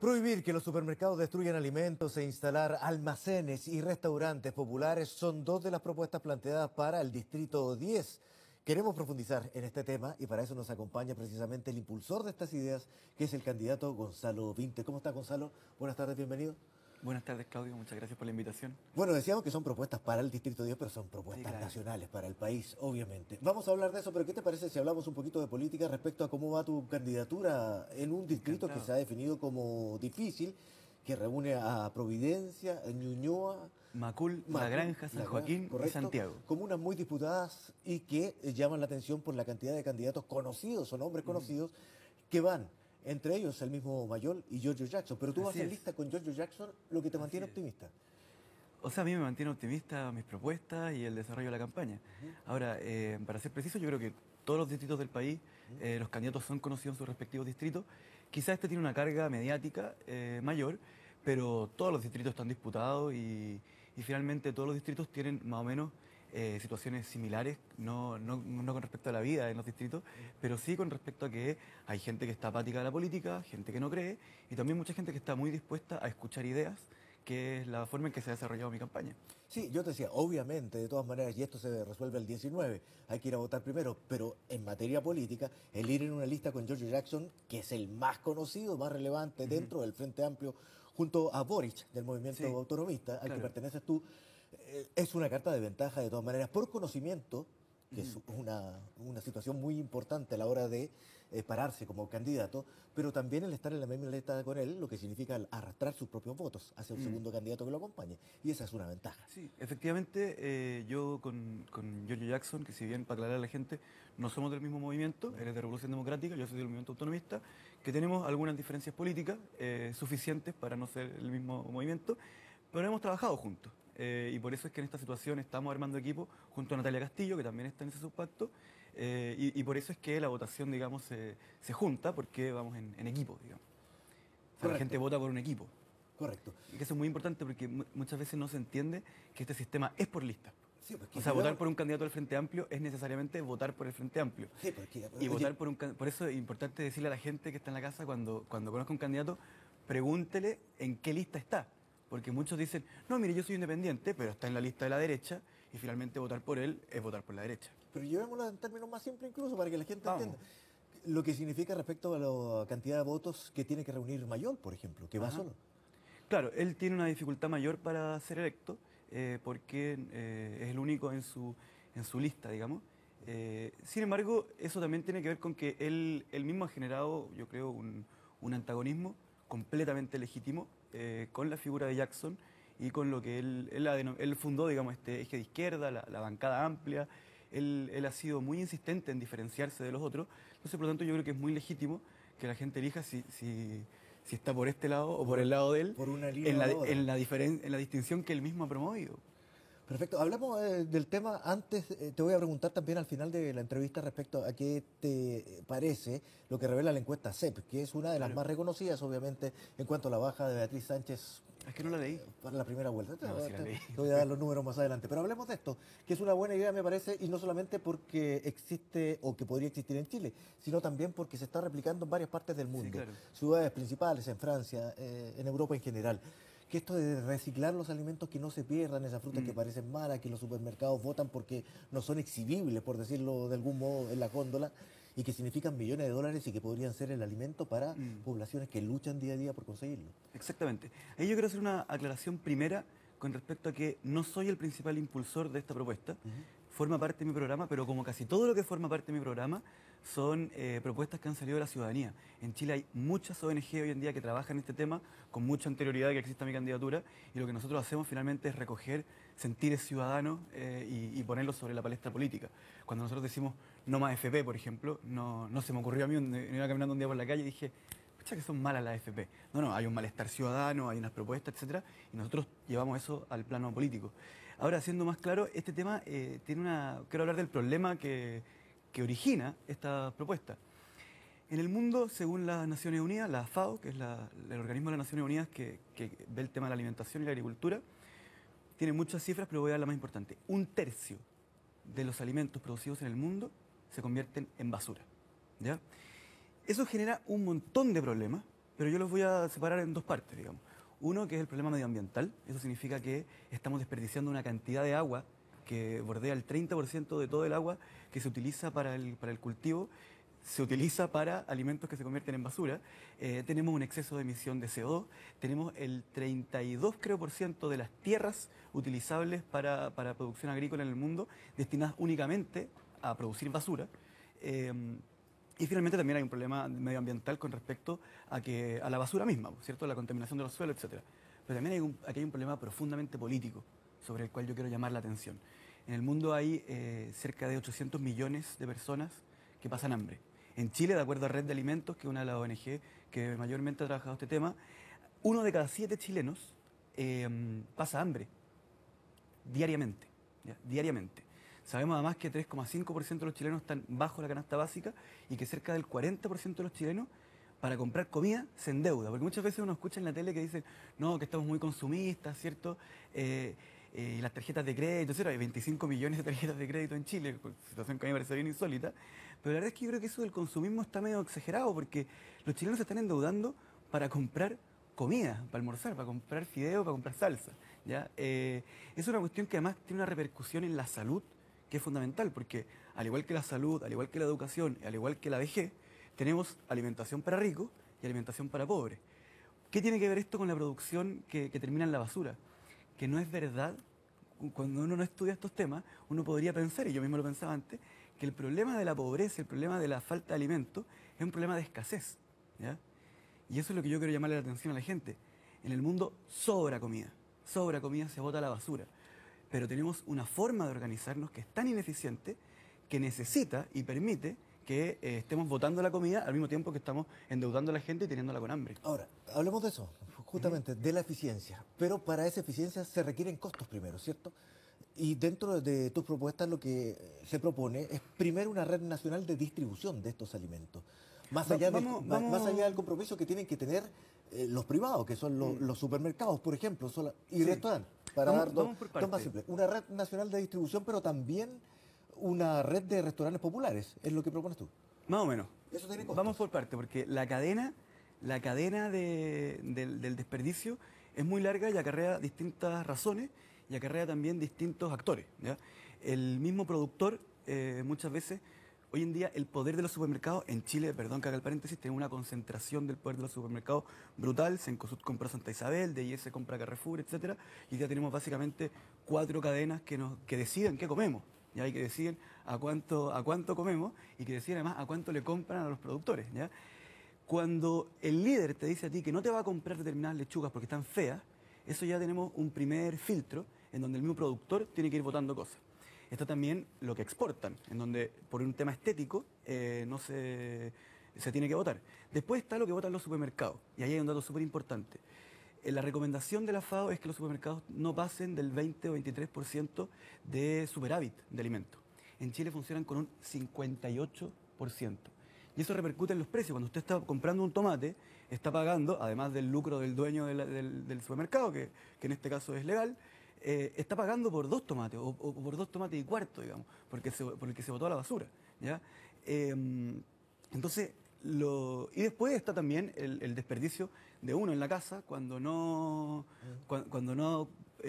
Prohibir que los supermercados destruyan alimentos e instalar almacenes y restaurantes populares son dos de las propuestas planteadas para el Distrito 10. Queremos profundizar en este tema y para eso nos acompaña precisamente el impulsor de estas ideas, que es el candidato Gonzalo Vinte. ¿Cómo está, Gonzalo? Buenas tardes, bienvenido. Buenas tardes, Claudio. Muchas gracias por la invitación. Bueno, decíamos que son propuestas para el Distrito 10, pero son propuestas nacionales para el país, obviamente. Vamos a hablar de eso, pero ¿qué te parece si hablamos un poquito de política respecto a cómo va tu candidatura en un distrito que se ha definido como difícil, que reúne a Providencia, a Ñuñoa, Macul, La Granja, San Joaquín, correcto, y Santiago. Comunas muy disputadas y que llaman la atención por la cantidad de candidatos conocidos o nombres conocidos que van. Entre ellos el mismo Mayol y Giorgio Jackson. Pero tú vas en lista con Giorgio Jackson, lo que te mantiene optimista. O sea, a mí me mantiene optimista mis propuestas y el desarrollo de la campaña. Ahora, para ser preciso, yo creo que todos los distritos del país, los candidatos son conocidos en sus respectivos distritos. Quizás este tiene una carga mediática mayor, pero todos los distritos están disputados y finalmente todos los distritos tienen más o menos situaciones similares, no con respecto a la vida en los distritos, pero sí con respecto a que hay gente que está apática de la política, gente que no cree, y también mucha gente que está muy dispuesta a escuchar ideas, que es la forma en que se ha desarrollado mi campaña. Sí, yo te decía, obviamente, de todas maneras, y esto se resuelve el 19, hay que ir a votar primero, pero en materia política, el ir en una lista con Giorgio Jackson, que es el más conocido, más relevante dentro del Frente Amplio, junto a Boric, del movimiento autonomista, al que perteneces tú, es una carta de ventaja de todas maneras, por conocimiento, que es una situación muy importante a la hora de pararse como candidato, pero también el estar en la misma lista con él, lo que significa arrastrar sus propios votos hacia un segundo candidato que lo acompañe. Y esa es una ventaja. Sí, efectivamente, yo con Giorgio Jackson, que si bien para aclarar a la gente, no somos del mismo movimiento, él es de Revolución Democrática, yo soy del movimiento autonomista, que tenemos algunas diferencias políticas suficientes para no ser el mismo movimiento, pero hemos trabajado juntos. Y por eso es que en esta situación estamos armando equipo junto a Natalia Castillo, que también está en ese subpacto, y por eso es que la votación, digamos, se junta, porque vamos en equipo, digamos. O sea, la gente vota por un equipo. Correcto. Y que eso es muy importante porque muchas veces no se entiende que este sistema es por lista. Sí, o sea, votar por un candidato del Frente Amplio es necesariamente votar por el Frente Amplio. Sí, porque, y votar por eso es importante decirle a la gente que está en la casa, cuando conozca un candidato, pregúntele en qué lista está. Porque muchos dicen, no, mire, yo soy independiente, pero está en la lista de la derecha, y finalmente votar por él es votar por la derecha. Pero llevémoslo en términos más simples incluso, para que la gente entienda. Lo que significa respecto a la cantidad de votos que tiene que reunir Mayol, por ejemplo, que va solo. Claro, él tiene una dificultad mayor para ser electo, porque es el único en su lista, digamos. Sin embargo, eso también tiene que ver con que él mismo ha generado, yo creo, un antagonismo completamente legítimo con la figura de Jackson y con lo que él fundó, digamos, este eje de izquierda, la bancada amplia. Él ha sido muy insistente en diferenciarse de los otros. Entonces, por lo tanto, yo creo que es muy legítimo que la gente elija si está por este lado o por el lado de él, por una línea en la distinción que él mismo ha promovido. Perfecto. Hablamos del tema. Antes te voy a preguntar también al final de la entrevista respecto a qué te parece lo que revela la encuesta CEP, que es una de las más reconocidas, obviamente, en cuanto a la baja de Beatriz Sánchez. Es que no la leí. Para la primera vuelta. No, sí la leí. Te voy a dar los números más adelante. Pero hablemos de esto, que es una buena idea, me parece, y no solamente porque existe o que podría existir en Chile, sino también porque se está replicando en varias partes del mundo. Sí, claro. Ciudades principales, en Francia, en Europa en general. Que esto de reciclar los alimentos, que no se pierdan, esas frutas que parecen malas, que los supermercados votan porque no son exhibibles, por decirlo de algún modo, en la góndola, y que significan millones de dólares y que podrían ser el alimento para poblaciones que luchan día a día por conseguirlo. Exactamente. Ahí yo quiero hacer una aclaración primera con respecto a que no soy el principal impulsor de esta propuesta. Forma parte de mi programa, pero como casi todo lo que forma parte de mi programa son propuestas que han salido de la ciudadanía. En Chile hay muchas ONG hoy en día que trabajan en este tema con mucha anterioridad de que exista mi candidatura, y lo que nosotros hacemos finalmente es recoger sentires ciudadanos y ponerlos sobre la palestra política. Cuando nosotros decimos no más FP, por ejemplo, no se me ocurrió a mí, me iba caminando un día por la calle y dije, pucha que son malas las FP. No, hay un malestar ciudadano, hay unas propuestas, etcétera, y nosotros llevamos eso al plano político. Ahora, siendo más claro, este tema quiero hablar del problema que origina esta propuesta. En el mundo, según las Naciones Unidas, la FAO, que es el organismo de las Naciones Unidas que ve el tema de la alimentación y la agricultura, tiene muchas cifras, pero voy a dar la más importante. 1/3 de los alimentos producidos en el mundo se convierten en basura, ¿ya? Eso genera un montón de problemas, pero yo los voy a separar en dos partes, digamos. Uno, que es el problema medioambiental. Eso significa que estamos desperdiciando una cantidad de agua que bordea el 30% de todo el agua que se utiliza para el cultivo, se utiliza para alimentos que se convierten en basura. Tenemos un exceso de emisión de CO2, tenemos el 32, creo, por ciento de las tierras utilizables para producción agrícola en el mundo destinadas únicamente a producir basura. Y finalmente también hay un problema medioambiental con respecto a la basura misma, ¿cierto? La contaminación de los suelos, etcétera. Pero también aquí hay un problema profundamente político sobre el cual yo quiero llamar la atención. En el mundo hay cerca de 800 millones de personas que pasan hambre. En Chile, de acuerdo a Red de Alimentos, que es una de las ONG que mayormente ha trabajado este tema, 1 de cada 7 chilenos pasa hambre diariamente, ¿ya? Diariamente. Sabemos además que 3,5% de los chilenos están bajo la canasta básica y que cerca del 40% de los chilenos para comprar comida se endeuda. Porque muchas veces uno escucha en la tele que dicen, no, que estamos muy consumistas, ¿cierto? Y las tarjetas de crédito, ¿cierto? Hay 25 millones de tarjetas de crédito en Chile, situación que a mí me parece bien insólita. Pero la verdad es que yo creo que eso del consumismo está medio exagerado porque los chilenos se están endeudando para comprar comida, para almorzar, para comprar fideo, para comprar salsa, ¿ya? Es una cuestión que además tiene una repercusión en la salud que es fundamental, porque al igual que la salud, al igual que la educación, al igual que la vejez, tenemos alimentación para ricos y alimentación para pobres. ¿Qué tiene que ver esto con la producción que termina en la basura? Que no es verdad, cuando uno no estudia estos temas, uno podría pensar, y yo mismo lo pensaba antes, que el problema de la pobreza, el problema de la falta de alimentos, es un problema de escasez, ¿ya? Y eso es lo que yo quiero llamarle la atención a la gente. En el mundo sobra comida, se bota a la basura. Pero tenemos una forma de organizarnos que es tan ineficiente que necesita y permite que estemos botando la comida al mismo tiempo que estamos endeudando a la gente y teniéndola con hambre. Ahora, hablemos de eso, justamente, de la eficiencia. Pero para esa eficiencia se requieren costos primero, ¿cierto? Y dentro de tus propuestas lo que se propone es primero una red nacional de distribución de estos alimentos. Más allá del compromiso que tienen que tener los privados, que son los supermercados, por ejemplo, y restaurantes. Para dar dos más simples. Una red nacional de distribución, pero también una red de restaurantes populares, es lo que propones tú. Más o menos. Eso tiene costos. Vamos por parte, porque la cadena del desperdicio es muy larga y acarrea distintas razones y acarrea también distintos actores, ¿ya? El mismo productor, muchas veces, hoy en día el poder de los supermercados, en Chile, perdón que haga el paréntesis, tiene una concentración del poder de los supermercados brutal. Cencosud compra Santa Isabel, DIS compra Carrefour, etcétera, y ya tenemos básicamente 4 cadenas que deciden qué comemos, ¿ya? Y que deciden a cuánto comemos y que deciden además a cuánto le compran a los productores, ¿ya? Cuando el líder te dice a ti que no te va a comprar determinadas lechugas porque están feas, eso ya tenemos un primer filtro en donde el mismo productor tiene que ir votando cosas. Está también lo que exportan, en donde por un tema estético no se tiene que votar. Después está lo que votan los supermercados, y ahí hay un dato súper importante. La recomendación de la FAO es que los supermercados no pasen del 20 o 23% de superávit de alimentos. En Chile funcionan con un 58%. Y eso repercute en los precios. Cuando usted está comprando un tomate, está pagando, además del lucro del dueño del supermercado, que en este caso es legal, está pagando por 2 tomates o por 2 tomates y cuarto, digamos, por el que se botó a la basura, ¿ya? Entonces, y después está también el desperdicio de uno en la casa cuando no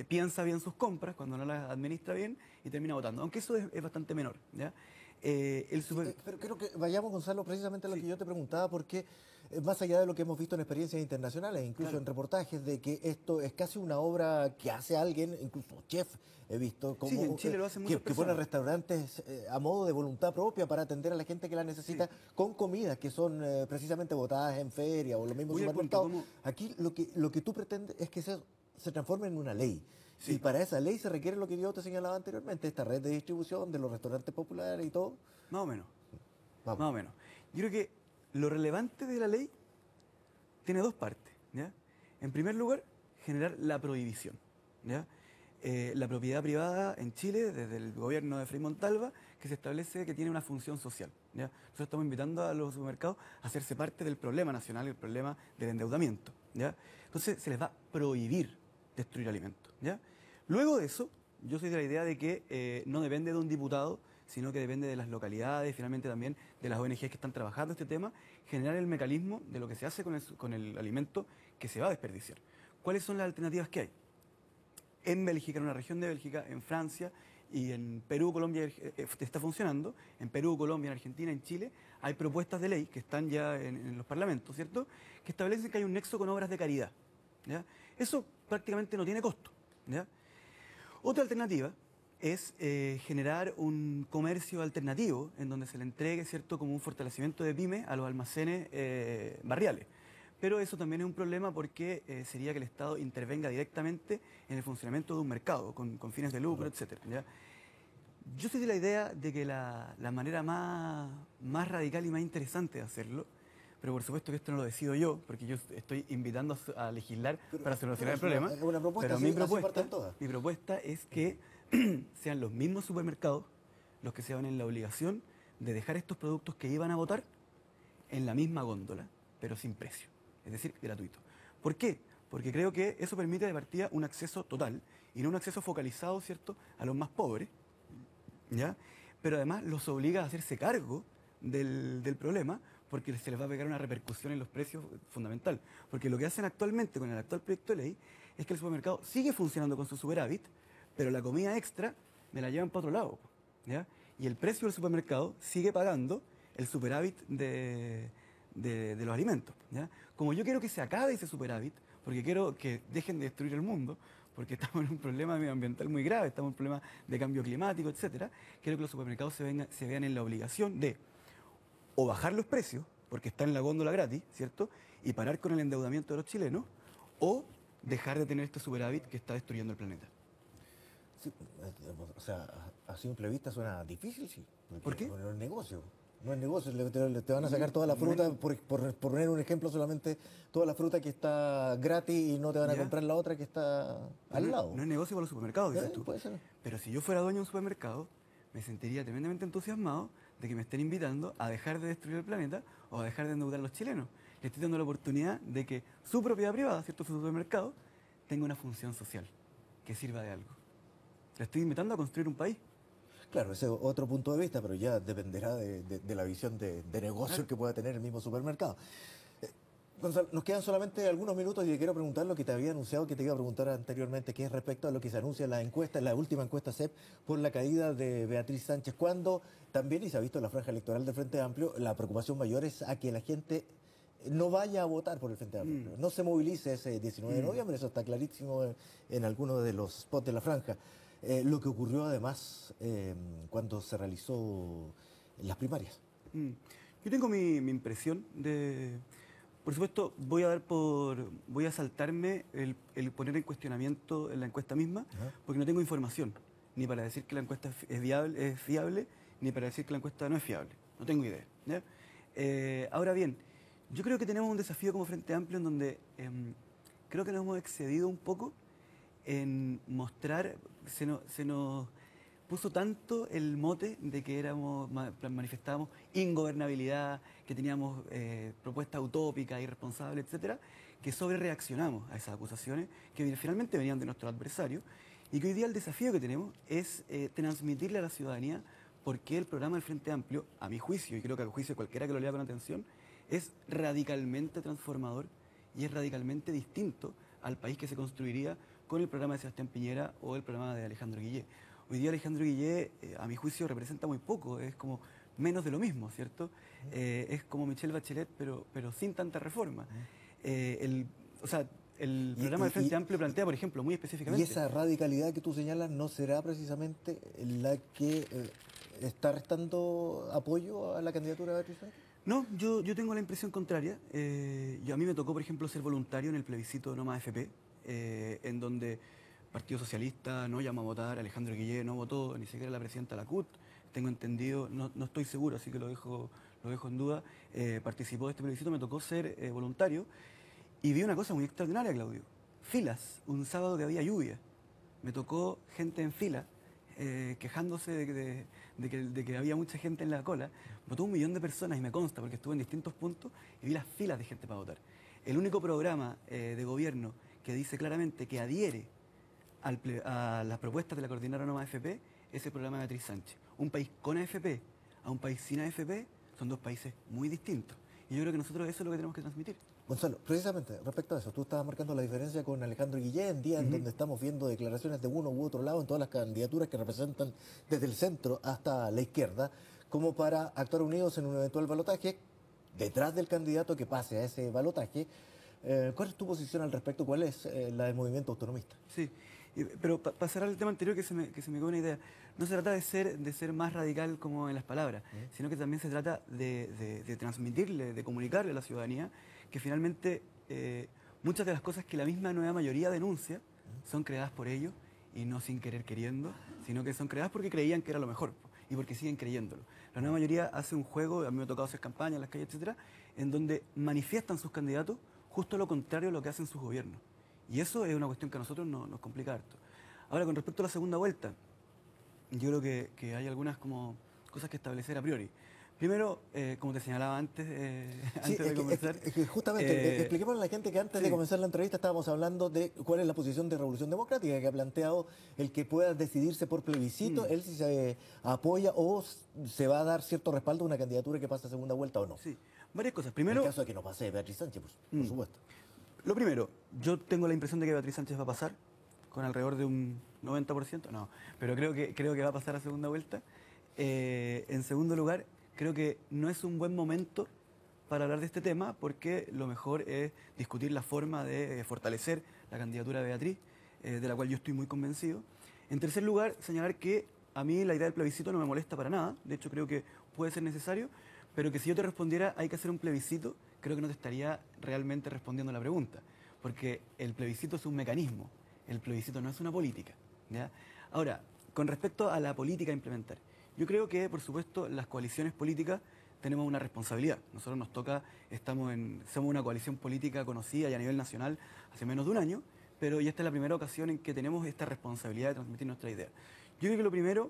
piensa bien sus compras, cuando no las administra bien y termina votando, aunque eso es bastante menor, ¿ya? Pero creo que vayamos, Gonzalo, precisamente a lo que yo te preguntaba, porque más allá de lo que hemos visto en experiencias internacionales, incluso en reportajes, de que esto es casi una obra que hace alguien, incluso chef, he visto, como en Chile lo hacen muchas que pone restaurantes a modo de voluntad propia para atender a la gente que la necesita con comidas que son precisamente botadas en feria o los mismos supermercados. Aquí lo que tú pretendes es que se transforme en una ley. Sí. Y para esa ley se requiere lo que yo te señalaba anteriormente, esta red de distribución de los restaurantes populares y todo. Más o menos. Vamos. Más o menos. Yo creo que lo relevante de la ley tiene 2 partes, ¿ya? En primer lugar, generar la prohibición, ¿ya? La propiedad privada en Chile, desde el gobierno de Frei Montalva, que se establece que tiene una función social, ¿ya? Nosotros estamos invitando a los supermercados a hacerse parte del problema nacional, el problema del endeudamiento, ¿ya? Entonces se les va a prohibir destruir alimentos, ¿ya? Luego de eso, yo soy de la idea de que no depende de un diputado, sino que depende de las localidades, finalmente también de las ONG que están trabajando este tema, generar el mecanismo de lo que se hace con el alimento que se va a desperdiciar. ¿Cuáles son las alternativas que hay? En Bélgica, en una región de Bélgica, en Francia y en Perú, Colombia, está funcionando. En Perú, Colombia, en Argentina, en Chile, hay propuestas de ley que están ya en los parlamentos, ¿cierto?, que establecen que hay un nexo con obras de caridad, ¿ya? Eso prácticamente no tiene costo, ¿ya? Otra alternativa es generar un comercio alternativo en donde se le entregue, ¿cierto?, como un fortalecimiento de pyme a los almacenes barriales. Pero eso también es un problema porque sería que el Estado intervenga directamente en el funcionamiento de un mercado con fines de lucro, etcétera, ¿ya? Yo soy de la idea de que la manera más radical y más interesante de hacerlo, pero por supuesto que esto no lo decido yo, porque yo estoy invitando a legislar para solucionar el problema. Es una propuesta, Pero mi propuesta es que sean los mismos supermercados los que se van en la obligación de dejar estos productos que iban a votar en la misma góndola, pero sin precio, es decir, gratuito. ¿Por qué? Porque creo que eso permite de partida un acceso total y no un acceso focalizado, ¿cierto?, a los más pobres, ¿ya? Pero además los obliga a hacerse cargo del problema porque se les va a pegar una repercusión en los precios fundamental. Porque lo que hacen actualmente con el actual proyecto de ley es que el supermercado sigue funcionando con su superávit, pero la comida extra me la llevan para otro lado, ¿ya? Y el precio del supermercado sigue pagando el superávit de los alimentos, ¿ya? Como yo quiero que se acabe ese superávit, porque quiero que dejen de destruir el mundo, porque estamos en un problema medioambiental muy grave, estamos en un problema de cambio climático, etcétera, quiero que los supermercados se vean en la obligación de o bajar los precios, porque está en la góndola gratis, ¿cierto?, y parar con el endeudamiento de los chilenos, o dejar de tener este superávit que está destruyendo el planeta. Sí, o sea, a simple vista suena difícil, sí. ¿Por qué? No es negocio. No es negocio, te van a sacar toda la fruta, por poner un ejemplo solamente, toda la fruta que está gratis y no te van a comprar la otra que está al lado. No es negocio para los supermercados, dices tú. Puede ser. Pero si yo fuera dueño de un supermercado, me sentiría tremendamente entusiasmado de que me estén invitando a dejar de destruir el planeta o a dejar de endeudar a los chilenos. Le estoy dando la oportunidad de que su propiedad privada, ¿cierto?, su supermercado, tenga una función social, que sirva de algo. Le estoy invitando a construir un país. Claro, ese es otro punto de vista, pero ya dependerá de la visión de negocio que pueda tener el mismo supermercado. Gonzalo, nos quedan solamente algunos minutos y te quiero preguntar lo que te había anunciado, que te iba a preguntar anteriormente, que es respecto a lo que se anuncia en la encuesta, en la última encuesta CEP, por la caída de Beatriz Sánchez. Cuando también, y se ha visto en la franja electoral del Frente Amplio, la preocupación mayor es a que la gente no vaya a votar por el Frente Amplio, no se movilice ese 19 de noviembre, eso está clarísimo en algunos de los spots de la franja. Lo que ocurrió además cuando se realizó las primarias. Yo tengo mi impresión de... Por supuesto, voy a saltarme el poner en cuestionamiento en la encuesta misma, porque no tengo información, ni para decir que la encuesta es fiable, ni para decir que la encuesta no es fiable. No tengo idea, ¿ya? Ahora bien, yo creo que tenemos un desafío como Frente Amplio en donde creo que nos hemos excedido un poco en mostrar, se nos puso tanto el mote de que manifestábamos ingobernabilidad, que teníamos propuestas utópicas, irresponsables, etcétera, que sobre reaccionamos a esas acusaciones que finalmente venían de nuestros adversarios y que hoy día el desafío que tenemos es transmitirle a la ciudadanía por qué el programa del Frente Amplio, a mi juicio, y creo que al juicio de cualquiera que lo lea con atención, es radicalmente transformador y es radicalmente distinto al país que se construiría con el programa de Sebastián Piñera o el programa de Alejandro Guillé. Hoy día Alejandro Guillé, a mi juicio, representa muy poco, es como menos de lo mismo, ¿cierto? Es como Michelle Bachelet, pero sin tanta reforma. El programa del Frente Amplio plantea, por ejemplo, muy específicamente... ¿Y esa radicalidad que tú señalas no será precisamente la que está restando apoyo a la candidatura de Beatriz Sánchez? No, yo tengo la impresión contraria. A mí me tocó, por ejemplo, ser voluntario en el plebiscito No Más FP, en donde Partido Socialista no llamó a votar, Alejandro Guillé no votó, ni siquiera la presidenta de la CUT, tengo entendido, no estoy seguro, así que lo dejo en duda, participó de este plebiscito, me tocó ser voluntario y vi una cosa muy extraordinaria, Claudio. Filas, un sábado que había lluvia, me tocó gente en fila, quejándose de que había mucha gente en la cola. Votó 1 millón de personas y me consta porque estuve en distintos puntos y vi las filas de gente para votar. El único programa de gobierno que dice claramente que adhiere a las propuestas de la coordinadora No Más AFP es el programa de Beatriz Sánchez. Un país con AFP a un país sin AFP son dos países muy distintos. Y yo creo que nosotros eso es lo que tenemos que transmitir. Gonzalo, precisamente respecto a eso, tú estabas marcando la diferencia con Alejandro Guillén, día en donde estamos viendo declaraciones de uno u otro lado en todas las candidaturas que representan desde el centro hasta la izquierda, como para actuar unidos en un eventual balotaje, detrás del candidato que pase a ese balotaje. ¿Cuál es tu posición al respecto? ¿Cuál es la del movimiento autonomista? Sí, pero para cerrar el tema anterior, que se me quedó una idea, no se trata de ser más radical como en las palabras, sino que también se trata de transmitirle, de comunicarle a la ciudadanía que finalmente muchas de las cosas que la misma nueva mayoría denuncia son creadas por ellos y no sin querer queriendo, sino que son creadas porque creían que era lo mejor y porque siguen creyéndolo. La nueva mayoría hace un juego, a mí me ha tocado hacer campaña en las calles, etcétera, en donde manifiestan sus candidatos justo lo contrario a lo que hacen sus gobiernos. Y eso es una cuestión que a nosotros nos complica harto. Ahora, con respecto a la segunda vuelta, yo creo que hay algunas como cosas que establecer a priori. Primero, como te señalaba antes, Sí, antes de comenzar... justamente, expliquemos a la gente que antes de comenzar la entrevista estábamos hablando de cuál es la posición de Revolución Democrática, que ha planteado el que pueda decidirse por plebiscito, él si se apoya o se va a dar cierto respaldo a una candidatura que pase a segunda vuelta o no. Sí, varias cosas. Primero... En caso de que no pase Beatriz Sánchez, por supuesto. Lo primero, yo tengo la impresión de que Beatriz Sánchez va a pasar, con alrededor de un 90%, no, pero creo que va a pasar a segunda vuelta. En segundo lugar, creo que no es un buen momento para hablar de este tema porque lo mejor es discutir la forma de fortalecer la candidatura de Beatriz, de la cual yo estoy muy convencido. En tercer lugar, señalar que a mí la idea del plebiscito no me molesta para nada, de hecho creo que puede ser necesario, pero que si yo te respondiera hay que hacer un plebiscito, creo que no te estaría realmente respondiendo la pregunta, porque el plebiscito es un mecanismo, el plebiscito no es una política, ¿ya? Ahora, con respecto a la política a implementar, yo creo que, por supuesto, las coaliciones políticas tenemos una responsabilidad. Nosotros nos toca, somos una coalición política conocida y a nivel nacional hace menos de un año, pero ya esta es la primera ocasión en que tenemos esta responsabilidad de transmitir nuestra idea. Yo creo que lo primero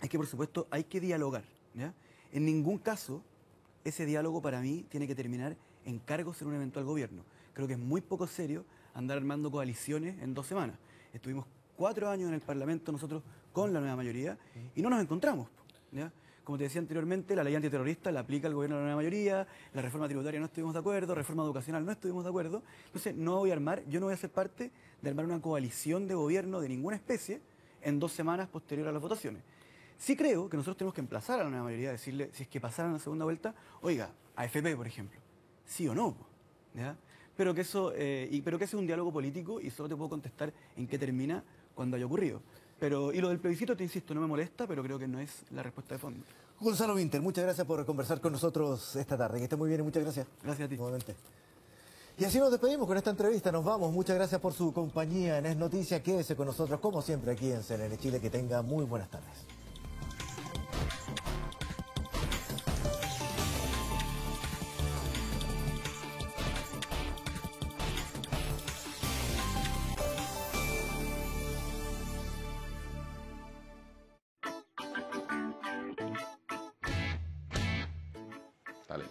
es que, por supuesto, hay que dialogar, ¿ya? En ningún caso ese diálogo para mí tiene que terminar en cargos en un eventual gobierno. Creo que es muy poco serio andar armando coaliciones en 2 semanas. Estuvimos 4 años en el Parlamento nosotros con la nueva mayoría y no nos encontramos, ¿ya? Como te decía anteriormente, la ley antiterrorista la aplica el gobierno de la nueva mayoría, la reforma tributaria no estuvimos de acuerdo, reforma educacional no estuvimos de acuerdo. Entonces yo no voy a ser parte de armar una coalición de gobierno de ninguna especie en 2 semanas posterior a las votaciones. Sí creo que nosotros tenemos que emplazar a la nueva mayoría a decirle, si es que pasaran la segunda vuelta, oiga, AFP, por ejemplo, sí o no, ¿ya? Pero que eso es un diálogo político y solo te puedo contestar en qué termina cuando haya ocurrido. Y lo del plebiscito, te insisto, no me molesta, pero creo que no es la respuesta de fondo. Gonzalo Winter, muchas gracias por conversar con nosotros esta tarde. Que esté muy bien y muchas gracias. Gracias a ti. Nuevamente. Y así nos despedimos con esta entrevista. Nos vamos. Muchas gracias por su compañía en Es Noticia. Quédese con nosotros, como siempre, aquí en CNN Chile. Que tenga muy buenas tardes.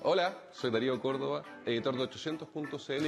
Hola, soy Darío Córdoba, editor de 800.cl.